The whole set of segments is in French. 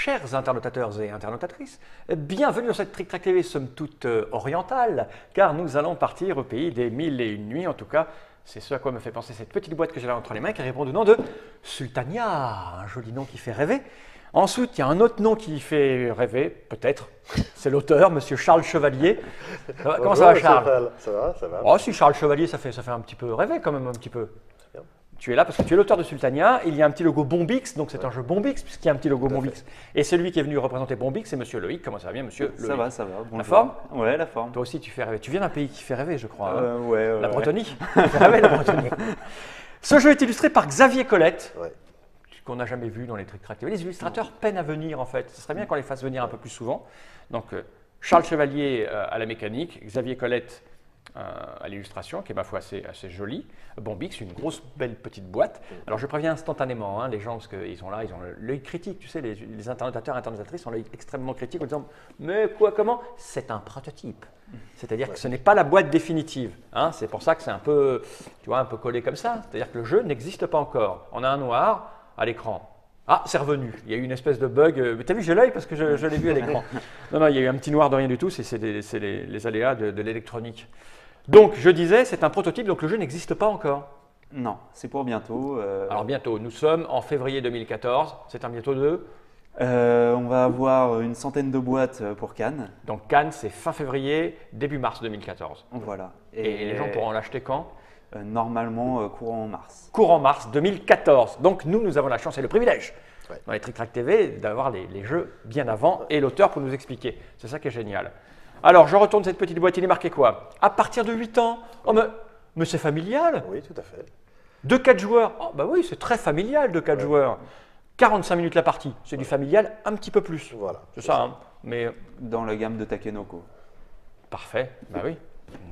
chers internautateurs et internautatrices, bienvenue dans cette Trick Track TV, somme toute orientale, car nous allons partir au pays des 1001 nuits. En tout cas, c'est ce à quoi me fait penser cette petite boîte que j'ai là entre les mains, qui répond au nom de Sultania, un joli nom qui fait rêver. Ensuite, il y a un autre nom qui fait rêver, peut-être, c'est l'auteur, monsieur Charles Chevalier. Comment ça va, Charles? Ça va, ça va. Oh, si Charles Chevalier, ça fait un petit peu rêver quand même, un petit peu. Tu es là parce que tu es l'auteur de Sultania, il y a un petit logo Bombix, donc c'est un jeu Bombix puisqu'il y a un petit logo Bombix. Et celui qui est venu représenter Bombix, c'est monsieur Loïc. Comment ça va bien, monsieur Loïc? Ça va. Bonjour. La forme? Ouais, la forme. Toi aussi, tu fais rêver. Tu viens d'un pays qui fait rêver, je crois. Ouais. La Bretonie. Tu fais rêver, la Bretonie. Ce jeu est illustré par Xavier Colette, qu'on n'a jamais vu dans les Trick Track TV. Les illustrateurs peinent à venir, en fait. Ce serait bien qu'on les fasse venir un peu plus souvent. Donc, Charles Chevalier à la mécanique, Xavier Colette à l'illustration, qui est ma foi assez jolie. Bombix, une grosse, belle petite boîte. Alors je préviens instantanément les gens, parce qu'ils sont là, ils ont l'œil critique, tu sais, les internautateurs et internautatrices ont l'œil extrêmement critique en disant « Mais quoi, comment ?» C'est un prototype. C'est-à-dire que ce n'est pas la boîte définitive. C'est pour ça que c'est un peu, tu vois, un peu collé comme ça. C'est-à-dire que le jeu n'existe pas encore. On a un noir à l'écran. Ah, c'est revenu. Il y a eu une espèce de bug. Mais t'as vu, j'ai l'œil parce que je l'ai vu à l'écran. Non, il y a eu un petit noir de rien du tout. C'est les aléas de l'électronique. Donc, je disais, c'est un prototype, donc le jeu n'existe pas encore. Non, c'est pour bientôt. Alors, bientôt. Nous sommes en février 2014. C'est un bientôt de… On va avoir une centaine de boîtes pour Cannes. Donc, Cannes, c'est fin février, début mars 2014. Voilà. Et les gens pourront l'acheter quand? Normalement, courant mars. Courant mars 2014. Donc, nous avons la chance et le privilège dans les Trick Track TV d'avoir les jeux bien avant et l'auteur pour nous expliquer. C'est ça qui est génial. Alors, je retourne cette petite boîte, il est marqué quoi? À partir de 8 ans? Oh, mais c'est familial. Oui, tout à fait. De 4 joueurs? Oh, bah oui, c'est très familial de 4 joueurs. 45 minutes la partie, c'est du familial un petit peu plus. Voilà. C'est ça, mais… Dans la gamme de Takenoko. Parfait, bah oui.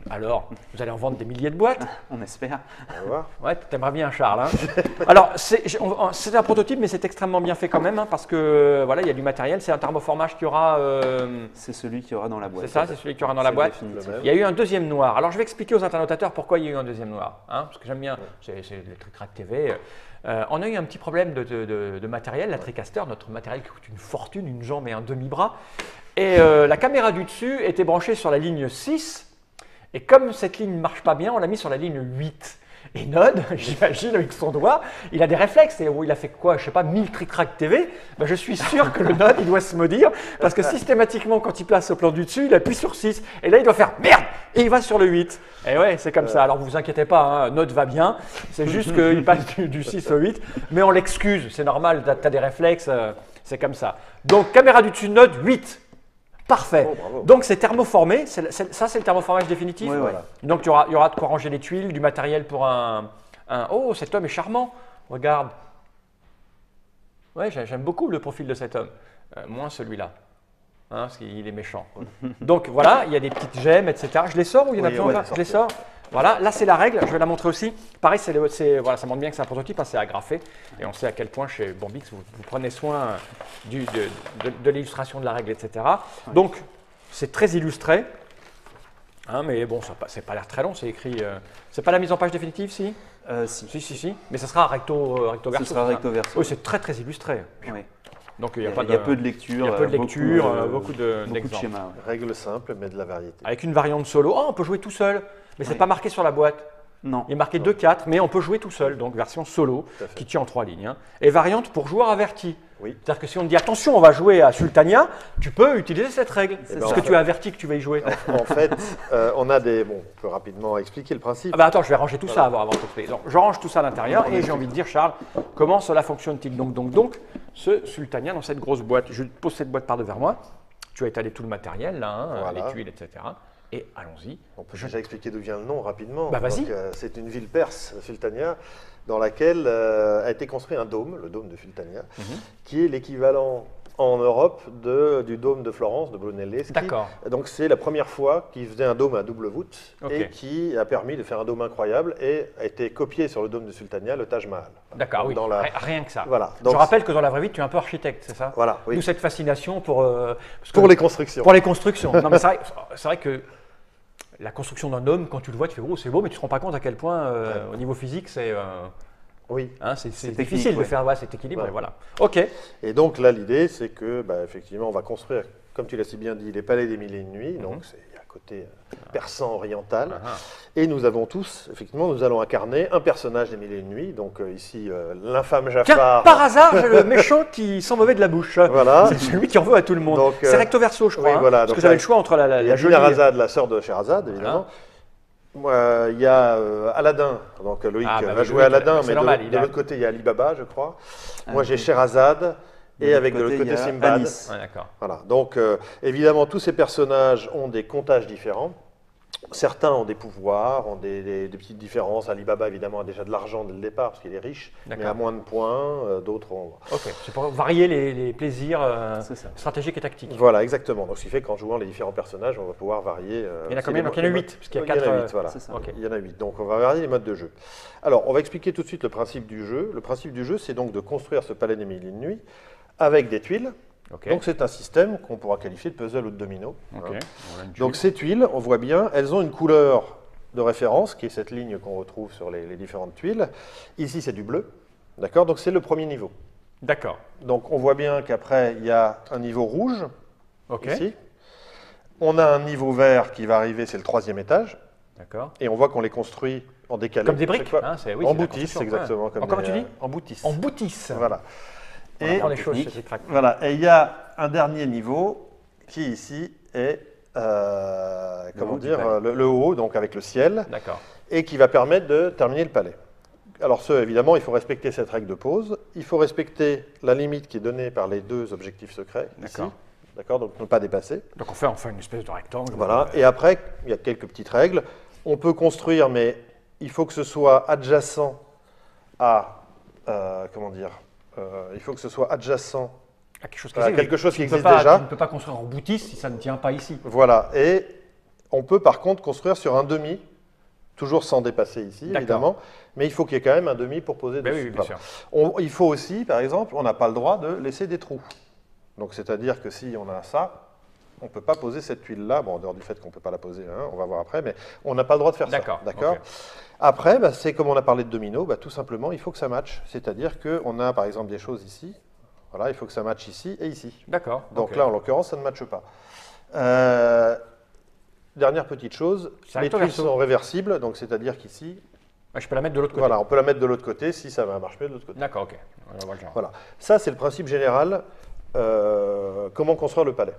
Alors, vous allez en vendre des milliers de boîtes? On espère. On va voir. Ouais, t'aimerais bien, Charles. Alors, c'est un prototype, mais c'est extrêmement bien fait quand même, parce que voilà, il y a du matériel. C'est un thermoformage qui aura… C'est celui qui aura dans la boîte. C'est ça, c'est celui qui aura dans la boîte. Il y a eu un deuxième noir. Alors, je vais expliquer aux internautateurs pourquoi il y a eu un deuxième noir. Parce que j'aime bien, c'est les Trick Track TV. On a eu un petit problème de matériel, la TriCaster, notre matériel qui coûte une fortune, une jambe et un demi-bras. Et la caméra du dessus était branchée sur la ligne 6. Et comme cette ligne ne marche pas bien, on l'a mis sur la ligne 8. Et Nod, j'imagine avec son doigt, il a des réflexes. Et il a fait quoi? Je ne sais pas, 1000 Trick Track TV. Ben, je suis sûr que le Nod, il doit se maudire. Parce que systématiquement, quand il place au plan du dessus, il appuie sur 6. Et là, il doit faire merde. Et il va sur le 8. Et ouais, c'est comme ça. Alors, vous inquiétez pas, Nod va bien. C'est juste qu'il passe du 6 au 8. Mais on l'excuse. C'est normal, tu as des réflexes. C'est comme ça. Donc, caméra du dessus, Nod 8. Parfait. Oh, donc c'est thermoformé, ça c'est le thermoformage définitif. Oui, voilà. Donc il y aura de quoi ranger les tuiles, du matériel pour un… Oh, cet homme est charmant, regarde. Ouais, j'aime beaucoup le profil de cet homme, moins celui-là, parce qu'il est méchant. Donc voilà, il y a des petites gemmes, etc. Je les sors ou il y en a plein encore? Je les sors. Voilà, là c'est la règle, je vais la montrer aussi. Pareil, voilà, ça montre bien que c'est un prototype, c'est agrafé. Et on sait à quel point chez Bombix, vous prenez soin de l'illustration de la règle, etc. Donc, c'est très illustré. Mais bon, c'est pas l'air très long, c'est écrit… c'est pas la mise en page définitive, si? Si. Mais ça sera recto verso. Ce sera recto verso. Oui, c'est très illustré. Oui. Donc il y a peu de lecture. Il y a peu de lecture, beaucoup de d'exemples. schémas. Règle simple, mais de la variété. Avec une variante solo. Oh, on peut jouer tout seul. Mais c'est pas marqué sur la boîte. Non. Il est marqué 2-4, mais on peut jouer tout seul, donc version solo, qui tient en 3 lignes. Et variante pour joueurs avertis. Oui. C'est-à-dire que si on te dit attention, on va jouer à Sultania, tu peux utiliser cette règle. Parce que tu es averti que tu vas y jouer. En fait, on a des… Bon, on peut rapidement expliquer le principe. Ah bah attends, je vais ranger tout ça avant de t'expliquer. Donc je range tout ça à l'intérieur et j'ai envie de dire, Charles, comment cela fonctionne-t-il? Donc, ce Sultania dans cette grosse boîte, je pose cette boîte par devers moi. Tu as étalé tout le matériel, là, Voilà. les tuiles, etc. Et allons-y. On peut déjà expliquer d'où vient le nom rapidement. Bah, vas-y. C'est une ville perse, Sultania, dans laquelle a été construit un dôme, le dôme de Sultania, qui est l'équivalent en Europe du dôme de Florence, de Brunelleschi. D'accord. Donc c'est la première fois qu'ils faisaient un dôme à double voûte et qui a permis de faire un dôme incroyable et a été copié sur le dôme de Sultania, le Taj Mahal. D'accord, oui. Rien que ça. Voilà. Donc, je rappelle que dans la vraie vie, tu es un peu architecte, c'est ça? Voilà, oui. D'où cette fascination pour les constructions. Pour les constructions. Non, mais c'est vrai que la construction d'un dôme, quand tu le vois, tu fais oh, c'est beau, mais tu ne te rends pas compte à quel point, au niveau physique, Oui. Hein, c'est technique, difficile de ouais. faire cet équilibre. Ouais. Et voilà. OK. Et donc là, l'idée, c'est que, effectivement, on va construire, comme tu l'as si bien dit, les palais des mille et une nuits. Donc c'est à côté persan oriental. Et nous avons tous, effectivement, nous allons incarner un personnage des mille et une nuits. Donc ici, l'infâme Tiens, Jafar. par hasard, j'ai le méchant qui sent mauvais de la bouche. Voilà. C'est celui qui en veut à tout le monde. Donc, C'est recto verso, je crois. oui, hein, voilà. parce Donc que j'avais là, le choix entre Il y la a jolie. Dinarzade, la sœur de Sherazade, évidemment. Il y a Aladdin, donc Loïc Ah, bah va oui, jouer Loïc, Aladdin, c'est mais normal, de il a- l'autre côté, il y a Ali Baba, je crois. Ah, Moi, ok. j'ai Sherazade, et avec de l'autre il y côté a Simbad. Anis. Ouais, d'accord. Voilà. Donc, évidemment, tous ces personnages ont des comptages différents. Certains ont des pouvoirs, ont des petites différences. Ali Baba, évidemment, a déjà de l'argent dès le départ, parce qu'il est riche, mais D'accord. à moins de points. D'autres ont... Ok, c'est pour varier les plaisirs C'est ça. stratégiques et tactiques. Voilà, exactement. Donc, ce qui fait qu'en jouant les différents personnages, on va pouvoir varier. Il y en a combien? Donc, il y en a 8, parce qu'il y a 4. Il y en a 8, voilà. C'est ça. Ok. Il y en a 8. Donc, on va varier les modes de jeu. Alors, on va expliquer tout de suite le principe du jeu. Le principe du jeu, c'est donc de construire ce palais des mille et une nuits avec des tuiles. Ok. Donc, c'est un système qu'on pourra qualifier de puzzle ou de domino. Ok. Hein. Voilà une Donc, tuile. ces tuiles, on voit bien, elles ont une couleur de référence, qui est cette ligne qu'on retrouve sur les différentes tuiles. Ici, c'est du bleu. D'accord? Donc, c'est le premier niveau. D'accord. Donc, on voit bien qu'après, il y a un niveau rouge, Ok. ici. On a un niveau vert qui va arriver, c'est le 3e étage. D'accord. Et on voit qu'on les construit en décalé. Comme des briques. Chaque fois. Hein, oui, En c'est la boutisse, construction, exactement. ouais. Comme Comment tu dis? En boutisse. En boutisse. Voilà. On Et, apprend les choses technique. chez Trick-Track. voilà. Et il y a un dernier niveau qui, ici, est comment haut du dire, palais. le haut, donc avec le ciel, D'accord. et qui va permettre de terminer le palais. Alors, évidemment, il faut respecter cette règle de pause. Il faut respecter la limite qui est donnée par les deux objectifs secrets. Ici. D'accord. D'accord, donc ne pas dépasser. Donc on fait enfin une espèce de rectangle. Voilà. Et après, il y a quelques petites règles. On peut construire, mais il faut que ce soit adjacent à. Comment dire il faut que ce soit adjacent. À quelque chose qui Voilà, existe. quelque chose qui Tu ne peux existe pas- déjà. Tu ne peux pas construire en boutisse si ça ne tient pas ici. Voilà. Et on peut par contre construire sur un demi, toujours sans dépasser ici, D'accord. évidemment. Mais il faut qu'il y ait quand même un demi pour poser Ben dessus. oui, bien Voilà. sûr. Il faut aussi, par exemple, on n'a pas le droit de laisser des trous. Donc, c'est-à-dire que si on a ça, on ne peut pas poser cette tuile-là. Bon, en dehors du fait qu'on ne peut pas la poser, hein, on va voir après, mais on n'a pas le droit de faire ça. D'accord, D'accord. ok. Après, c'est comme on a parlé de domino, tout simplement, il faut que ça matche. C'est-à-dire qu'on a, par exemple, des choses ici. Voilà, il faut que ça matche ici et ici. D'accord. Donc ok. là, en l'occurrence, ça ne matche pas. Dernière petite chose, C'est les recto tuiles verso. sont réversibles, donc c'est-à-dire qu'ici, Ouais, je peux la mettre de l'autre côté. voilà, on peut la mettre de l'autre côté si ça marche mieux de l'autre côté. D'accord, ok. On va voir le genre. Voilà. Ça, c'est le principe général. Comment construire le palais.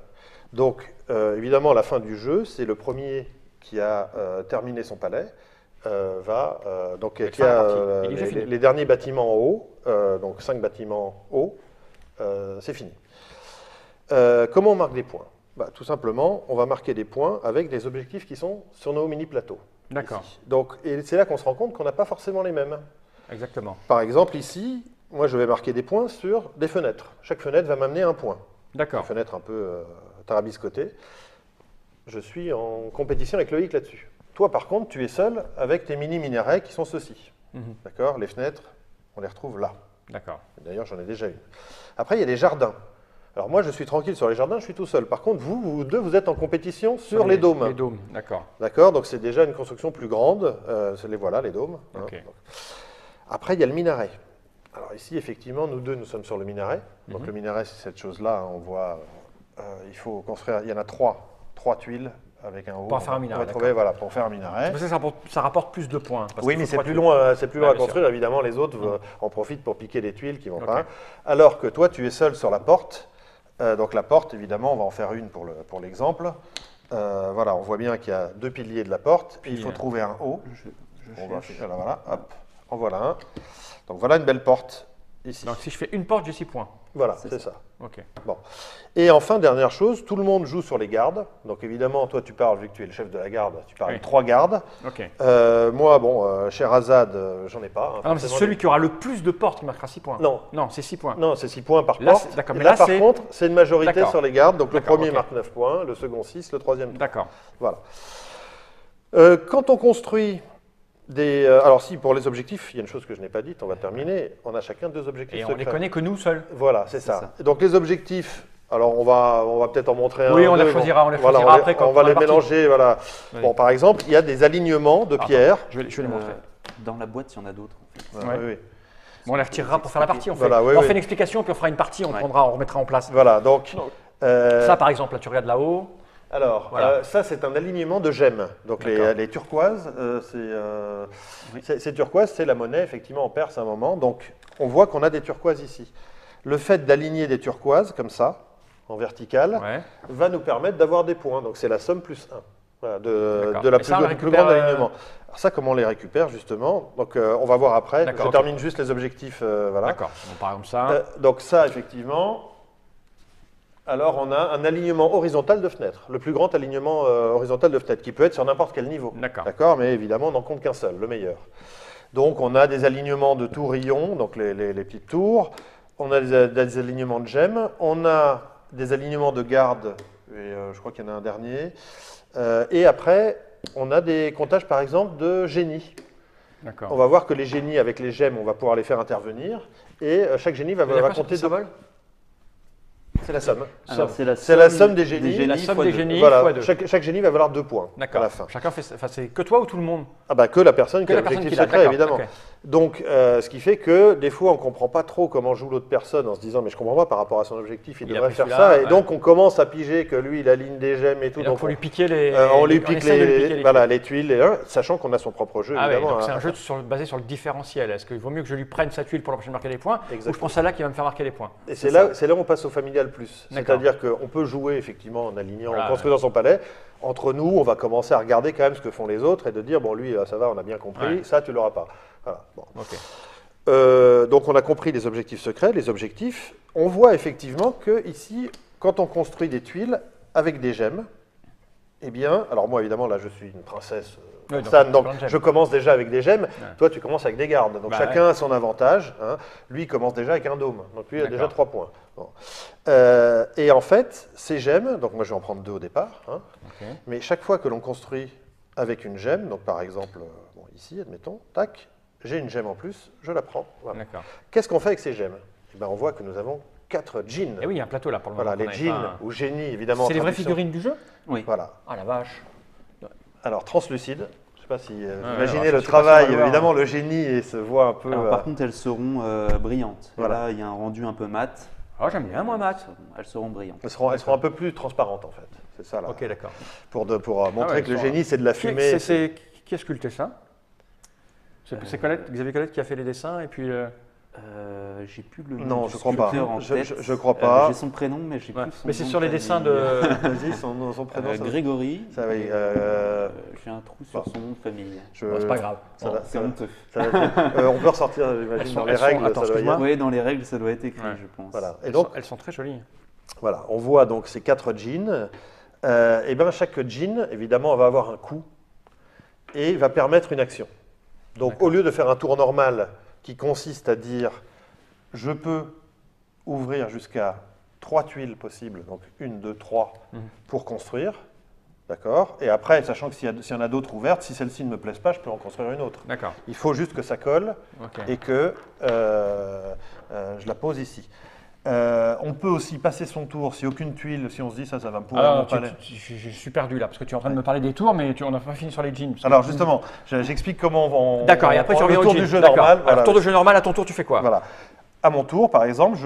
Donc, évidemment, à la fin du jeu, c'est le premier qui a terminé son palais donc Avec qui fin a la partie. Il est déjà fini. les derniers bâtiments en haut, donc 5 bâtiments hauts, c'est fini. Comment on marque des points? Tout simplement, on va marquer des points avec des objectifs qui sont sur nos mini-plateaux. D'accord. Ici. Donc, et c'est là qu'on se rend compte qu'on n'a pas forcément les mêmes. Exactement. Par exemple, ici, moi, je vais marquer des points sur des fenêtres. Chaque fenêtre va m'amener un point. Une D'accord. fenêtre un peu tarabiscotée. Je suis en compétition avec Loïc là-dessus. Toi, par contre, tu es seul avec tes mini-minarets qui sont ceux-ci. Mhm. D'accord? Les fenêtres, on les retrouve là. D'accord. D'ailleurs, j'en ai déjà une. Après, il y a les jardins. Alors moi, je suis tranquille sur les jardins, je suis tout seul. Par contre, vous deux, vous êtes en compétition sur les dômes. Les dômes, d'accord. D'accord? Donc c'est déjà une construction plus grande. Les voilà, les dômes. hein. Ok. Donc. Après, il y a le minaret. Alors ici, effectivement, nous deux, nous sommes sur le minaret. Donc Mhm. le minaret, c'est cette chose-là. Hein, on voit, il faut construire, il y en a trois tuiles avec un haut. Pour faire un minaret, On va trouver, voilà, pour faire un minaret. C'est pour ça que ça rapporte plus de points. parce Oui, qu'il mais faut c'est trois plus tuiles. loin, c'est plus long Ouais, à bien construire. Évidemment, les autres en profitent pour piquer des tuiles qui vont Ok. pas. Alors que toi, tu es seul sur la porte. Donc la porte, évidemment, on va en faire une pour l'exemple. Voilà, on voit bien qu'il y a 2 piliers de la porte. Puis, il faut trouver un haut. Je On va cherche. voilà, hop, en voilà un. Donc voilà une belle porte ici. Donc si je fais une porte, j'ai 6 points. Voilà, c'est c'est ça. Ok. Bon. Et enfin, dernière chose, tout le monde joue sur les gardes. Donc évidemment, toi, tu parles, vu que tu es le chef de la garde, tu parles Oui. de 3 gardes. Ok. Moi, bon, Sherazade, j'en ai pas. hein, Ah non, mais c'est forcément, celui qui aura le plus de portes qui marquera 6 points. Non. Non, c'est 6 points. Non, c'est 6 points par Là, porte. c'est- d'accord, Et mais là, là, par c'est- contre, c'est une majorité D'accord. sur les gardes. Donc le D'accord, premier ok. marque 9 points, le second 6, le troisième 3. D'accord. Voilà. Quand on construit des... alors si, pour les objectifs, il y a une chose que je n'ai pas dite, on va terminer. On a chacun 2 objectifs Et on secrets. les connaît que nous seuls. Voilà, c'est ça. Donc les objectifs, alors on va peut-être en montrer un. Oui, on les deux, choisira, bon. on les Voilà, choisira après quand on va on les est parti. mélanger, voilà. Oui. Bon, par exemple, il y a des alignements de pierres. Je vais les montrer. Dans la boîte, il y en a d'autres. En fait. Ouais, Ouais. oui, oui. Bon, on les retirera pour faire la partie. On fait, Voilà, oui, on oui. fait une explication, puis on fera une partie, on remettra en place. Voilà, donc. Ça, par exemple, là, tu regardes là-haut. Alors, Voilà. ça, c'est un alignement de gemmes. Donc, les turquoises, ces turquoises, c'est la monnaie, effectivement, en Perse à un moment. Donc, on voit qu'on a des turquoises ici. Le fait d'aligner des turquoises, comme ça, en verticale, va nous permettre d'avoir des points. Donc, c'est la somme plus 1. Voilà, de la plus grande alignement. Alors ça, comment on les récupère, justement? Donc, on va voir après. Je termine juste les objectifs. Voilà. D'accord. Bon, par exemple, ça. Donc, ça, effectivement... Alors, on a un alignement horizontal de fenêtre, le plus grand alignement horizontal de fenêtre, qui peut être sur n'importe quel niveau. D'accord. Mais évidemment, on n'en compte qu'un seul, le meilleur. Donc, on a des alignements de tourillons, donc les petites tours. On a des alignements de gemmes. On a des alignements de garde, et je crois qu'il y en a un dernier. Et après, on a des comptages, par exemple, de génies. On va voir que les génies, avec les gemmes, on va pouvoir les faire intervenir. Et chaque génie va compter deux. C'est la somme. C'est la somme des génies. La somme des génies voilà. x2. Chaque génie va valoir 2 points à la fin. Chacun fait. Enfin, c'est que toi ou tout le monde? Ah bah que la personne qui a l'objectif secret, évidemment. Donc, ce qui fait que des fois, on ne comprend pas trop comment joue l'autre personne en se disant, mais je ne comprends pas par rapport à son objectif, il devrait faire ça. Et donc, on commence à piger que lui, il aligne des gemmes et tout. Donc, il faut lui piquer les. On lui pique les tuiles, sachant qu'on a son propre jeu, évidemment. Donc, c'est un jeu basé sur le différentiel. Est-ce qu'il vaut mieux que je lui prenne sa tuile pour l'empêcher de marquer des points, ou je prends celle-là qui va me faire marquer des points? Et c'est là où on passe au familial plus. C'est-à-dire qu'on peut jouer effectivement en alignant, en construisant son palais. Entre nous, on va commencer à regarder quand même ce que font les autres et de dire, bon, lui, ça va, on a bien compris, ça, tu l'auras pas. Voilà. Bon. Donc, on a compris les objectifs secrets, les objectifs. On voit effectivement que ici, quand on construit des tuiles avec des gemmes, eh bien, alors moi, évidemment, là, je suis une princesse donc je commence déjà avec des gemmes. Toi, tu commences avec des gardes. Donc, chacun a son avantage. Hein. Lui, il commence déjà avec un dôme. Donc, lui, il a déjà 3 points. Bon. Et en fait, ces gemmes, donc moi, je vais en prendre 2 au départ. Hein, mais chaque fois que l'on construit avec une gemme, donc par exemple, ici, admettons, tac, j'ai une gemme en plus, je la prends. Voilà. Qu'est-ce qu'on fait avec ces gemmes? Eh ben, on voit que nous avons 4 djinns. Et oui, il y a un plateau là pour le moment. Voilà, les djinns ou génies, évidemment. C'est les vraies figurines du jeu? Oui. Voilà. Ah la vache. Alors, translucide. Je ne sais pas si imaginez le travail, évidemment, le génie se voit un peu. Alors, par contre, elles seront brillantes. Voilà, il y a un rendu un peu mat. Ah, j'aime bien, moi, mat. Elles seront brillantes. Elles seront un peu plus transparentes, en fait. C'est ça, là. Ok, d'accord. Pour montrer que le génie, c'est de la fumée. Qui a sculpté ça? C'est Xavier Colette qui a fait les dessins et puis. J'ai plus le nom. Non, je crois pas. Je crois pas. J'ai son prénom, mais j'ai plus son nom. Mais c'est sur les dessins de. Vas-y, son prénom. Grégory. Ça va. J'ai un trou sur son nom de famille. C'est pas grave. C'est honteux. On peut ressortir, j'imagine, dans les règles. Oui, dans les règles, ça doit être écrit, je pense. Voilà. Et donc, elles sont très jolies. Voilà, on voit donc ces 4 djinns. Et bien, chaque djinn, évidemment, va avoir un coup et va permettre une action. Donc, au lieu de faire un tour normal qui consiste à dire je peux ouvrir jusqu'à 3 tuiles possibles, donc 1, 2, 3, pour construire, d'accord? Et après, sachant que s'il y en a d'autres ouvertes, si celle-ci ne me plaise pas, je peux en construire une autre. D'accord. Il faut juste que ça colle et que je la pose ici. On peut aussi passer son tour si aucune tuile, si on se dit ça va me pourrir mon palais. Je suis perdu là, parce que tu es en train de me parler des tours, mais on n'a pas fini sur les djinns. Alors justement, j'explique comment on D'accord, et après tu reviens au tour du jeu normal. Alors, tour de jeu normal, à ton tour, tu fais quoi? Voilà. À mon tour, par exemple,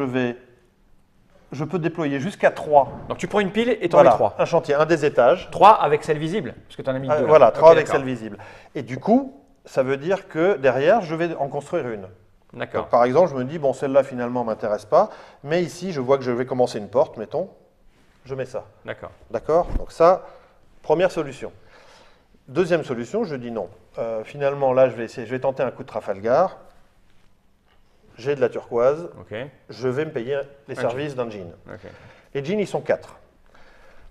je peux déployer jusqu'à 3. Donc tu prends une pile et tu en mets 3. Un chantier, un des étages. 3 avec celle visible, parce que tu en as mis 2. Voilà, 3 avec celle visible. Et du coup, ça veut dire que derrière, je vais en construire une. D'accord. Par exemple, je me dis, bon, celle-là, finalement, ne m'intéresse pas, mais ici, je vois que je vais commencer une porte, mettons, je mets ça. D'accord. D'accord? Donc ça, première solution. Deuxième solution, je dis non. Finalement, là, je vais tenter un coup de Trafalgar. J'ai de la turquoise. Je vais me payer les services d'un djinn. Les djinns, ils sont 4.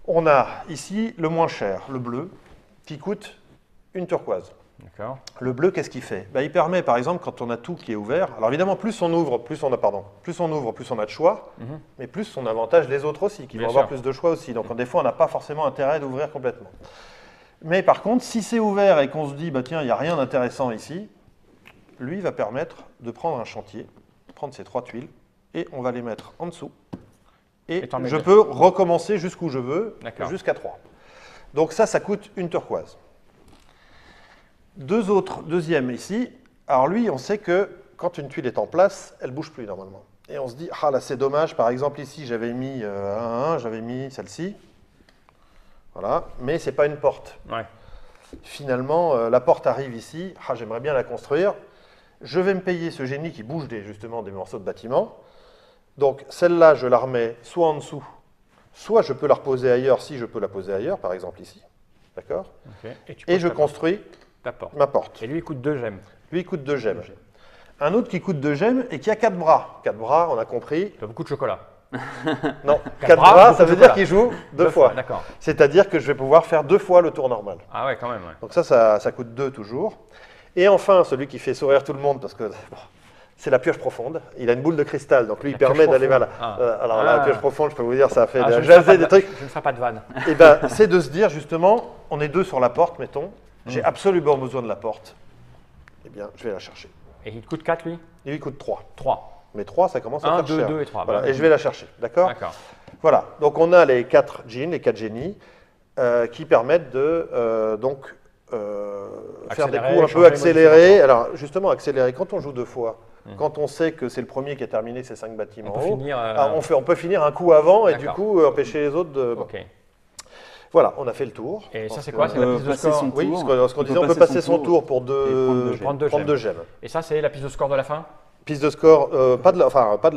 On a ici le moins cher, le bleu, qui coûte une turquoise. Le bleu, qu'est-ce qu'il fait? Il permet, par exemple, quand on a tout qui est ouvert, alors évidemment, plus on ouvre, plus on a de choix, mais plus on avantage les autres aussi, qui vont avoir plus de choix aussi. Donc, des fois, on n'a pas forcément intérêt d'ouvrir complètement. Mais par contre, si c'est ouvert et qu'on se dit, tiens, il n'y a rien d'intéressant ici, lui va permettre de prendre un chantier, prendre ces 3 tuiles, et on va les mettre en dessous. Et je peux recommencer jusqu'où je veux, jusqu'à 3. Donc ça coûte une turquoise. Deuxième ici, alors lui, on sait que quand une tuile est en place, elle ne bouge plus normalement. Et on se dit, ah là c'est dommage, par exemple ici j'avais mis j'avais mis celle-ci, voilà, mais ce n'est pas une porte. Ouais. Finalement, la porte arrive ici, ah, j'aimerais bien la construire, je vais me payer ce génie qui bouge justement des morceaux de bâtiment, donc celle-là je la remets soit en dessous, soit je peux la reposer ailleurs si je peux la poser ailleurs, par exemple ici, d'accord, Okay. et je construis ma porte. Et lui, il coûte 2 gemmes. Lui, il coûte 2 gemmes. Un autre qui coûte 2 gemmes et qui a 4 bras. 4 bras, on a compris. Il a beaucoup de chocolat. Non, 4 4 bras, bras, beaucoup ça de veut chocolat. dire qu'il joue 2 fois. D'accord. C'est-à-dire que je vais pouvoir faire 2 fois le tour normal. Ah ouais, quand même. Ouais. Donc ça coûte 2 toujours. Et enfin, celui qui fait sourire tout le monde, parce que bon, c'est la pioche profonde. Il a une boule de cristal, donc lui, il permet d'aller vers la... alors la pioche profonde, je peux vous dire, ça a fait jaser des trucs. Je ne ferai pas de vanne. Et ben, c'est de se dire, justement, on est 2 sur la porte, mettons. J'ai absolument besoin de la porte. Eh bien, je vais la chercher. Et il te coûte 4, lui? Et lui, il coûte 3. 3. Mais 3, ça commence à 1, faire 2, cher. 2 et 3. Voilà, et je vais la chercher, d'accord? D'accord. Voilà, donc on a les 4 djinns, les 4 génies, qui permettent de faire des Accélérer, coups un changer, peu accélérés. modifier. Alors justement, accélérer, quand on joue 2 fois, quand on sait que c'est le premier qui a terminé ses 5 bâtiments On peut en haut, finir, on peut finir un coup avant et du D'accord. coup empêcher les autres de... bon. Ok. Voilà, on a fait le tour. Et Je ça, pense c'est que- quoi? C'est la piste de passer score? son Oui, tour. ce qu'on disait, on peut passer son tour pour prendre prendre 2 gemmes. Et ça, c'est la piste de score de la fin? Piste de score, pas de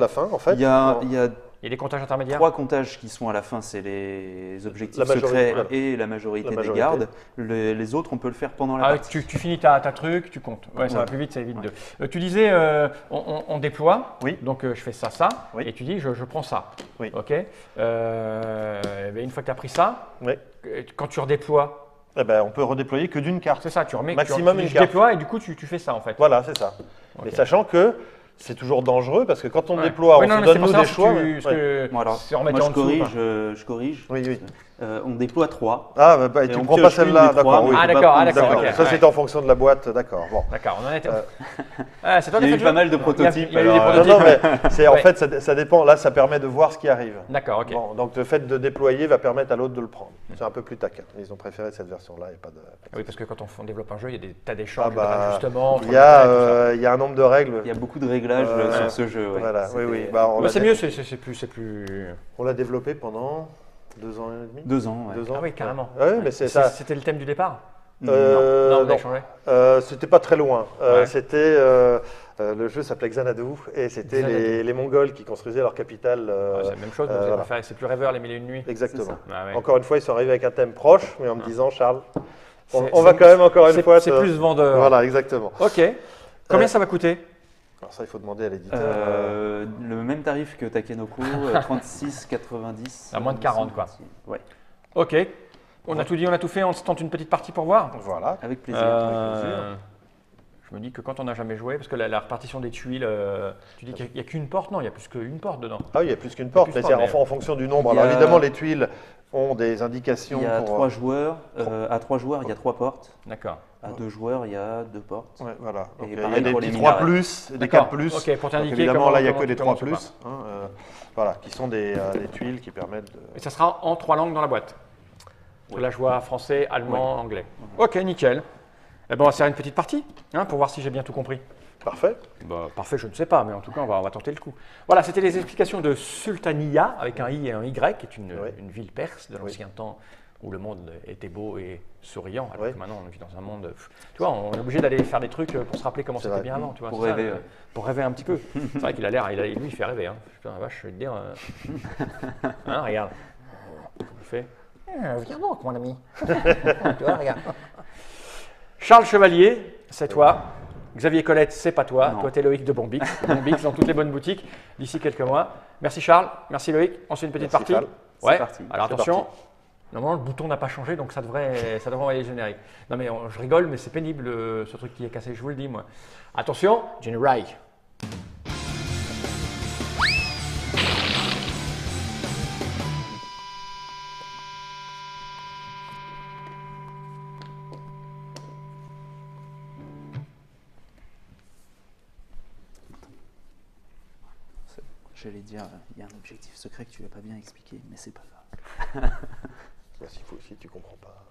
la fin en fait. Il y a Il y a des comptages intermédiaires? 3 comptages qui sont à la fin, c'est les objectifs La majorité, secrets voilà. et la majorité La des majorité. gardes. Les autres, on peut le faire pendant la Ah, partie. tu finis ta truc, tu comptes. Ouais, ça va plus vite, ça évite de. Tu disais, on déploie. Oui. Donc, je fais ça. Oui. Et tu dis, je prends ça. Oui. OK. Ben, une fois que tu as pris ça, Oui. quand tu redéploies, Eh ben, on peut redéployer que d'une carte. c'est ça, tu remets. Maximum tu dis, une je carte. déploie et du coup, tu fais ça en fait. Voilà, c'est ça. Ok. Mais sachant que c'est toujours dangereux parce que quand on Ouais. déploie, Oui, on non, se mais donne c'est pour nous savoir des si choix. tu- parce que Bon, alors, c'est en moi, mettant je en dessous, corrige. quoi. Je corrige. Oui, oui. On déploie 3. Ah, bah, Et tu on ne prends pas pioche une celle-là, des trois, d'accord. mais Oui. on Ah, peut pas d'accord, prendre d'accord, celle-là. ok. Ça, Ouais. c'était en fonction de la boîte, d'accord. Bon. D'accord, on en était. Ah, c'est toi Il y qui a as eu fait pas le mal de jeu prototypes. Il y a eu des alors, Non, prototypes. non, mais c'est, en Ouais. fait, ça dépend. Là, ça permet de voir ce qui arrive. D'accord, ok. Bon, donc le fait de déployer va permettre à l'autre de le prendre. C'est un peu plus taquin. Ils ont préféré cette version-là et pas de. Ah oui, parce que quand on développe un jeu, il y a des tas d'échanges, Ah bah, d'ajustements. entre Il les y a, planètes, tout ça. il y a un nombre de règles. Il y a beaucoup de réglages sur ce jeu. ouais. Voilà, oui, oui. C'était- Bah, on Ouais, l'a c'est dé- mieux, c'est plus. On l'a développé pendant 2 ans et demi. 2 ans. ouais. 2 ans. Ah oui, carrément. Ouais, mais c'est ça. C'était le thème du départ? Non, vous Non, avez changé? c'était pas très loin. Ouais. C'était le jeu s'appelait Xanadu et c'était Xanadu. les Mongols qui construisaient leur capitale. Ouais, c'est la même chose, mais vous avez voilà. préféré, c'est plus rêveur les mille et une nuits. Exactement. C'est ça. Ah ouais. Encore une fois, ils sont arrivés avec un thème proche, mais en me disant, Charles, on C'est- va c'est- quand même encore une fois. C'est plus vendeur. Voilà, exactement. Ok. Combien ça va coûter? Alors ça, il faut demander à l'éditeur. Le même tarif que Takenoko, 36,90. À moins de 40, quoi. Ouais, Ok. On a tout dit, on a tout fait, on se tente une petite partie pour voir. Voilà. avec plaisir. Je me dis que quand on n'a jamais joué, parce que la répartition des tuiles, tu dis qu'il n'y a qu'une porte, non, il y a plus qu'une porte dedans. Ah oui, il y a plus qu'une porte, plus mais qu'une c'est porte, en fonction du nombre. Il y Alors a- évidemment, les tuiles ont des indications Il y a pour. 3 joueurs. À 3 joueurs, il y a 3 portes. D'accord. À 2 joueurs, il y a 2 portes. Ouais, voilà. Donc, Et il y a pareil des pour les petits 3 minarets. plus, des D'accord. 4 plus. Ok, pour Donc, t'indiquer évidemment, comment- là, il n'y a comment que des tu 3 commences ou plus. Voilà, qui sont des tuiles qui permettent de. Et ça sera en 3 langues dans la boîte. Là, je vois français, allemand, anglais. Ok, nickel. Eh ben, on va faire une petite partie pour voir si j'ai bien tout compris. Parfait. Bah, parfait, je ne sais pas, mais en tout cas, on va tenter le coup. Voilà, c'était les explications de Sultaniya, avec un I et un Y, qui est une ville perse de l'ancien temps où le monde était beau et souriant. Alors que maintenant, on vit dans un monde. Tu vois, on est obligé d'aller faire des trucs pour se rappeler comment C'est c'était vrai. bien avant. Tu vois, Pour c'est ça, rêver, ouais. pour rêver un petit peu. C'est vrai qu'il a l'air, lui, il fait rêver. Hein. Putain, la vache, je vais te dire. Hein, regarde. Comment il fait? Viens donc, mon ami. Tu vois, regarde. Charles Chevalier, c'est toi. Xavier Colette, c'est pas toi. Non. Toi, t'es Loïc de Bombix. Bombix dans toutes les bonnes boutiques d'ici quelques mois. Merci Charles, merci Loïc. On se fait une petite Merci, partie. Charles. Ouais. C'est parti. Alors C'est attention. parti. Normalement, le bouton n'a pas changé, donc ça devrait envoyer le générique. Non mais je rigole, mais c'est pénible ce truc qui est cassé, je vous le dis moi. Attention, générique. J'allais dire, il y a un objectif secret que tu n'as pas bien expliqué, mais c'est pas grave. Si tu comprends pas.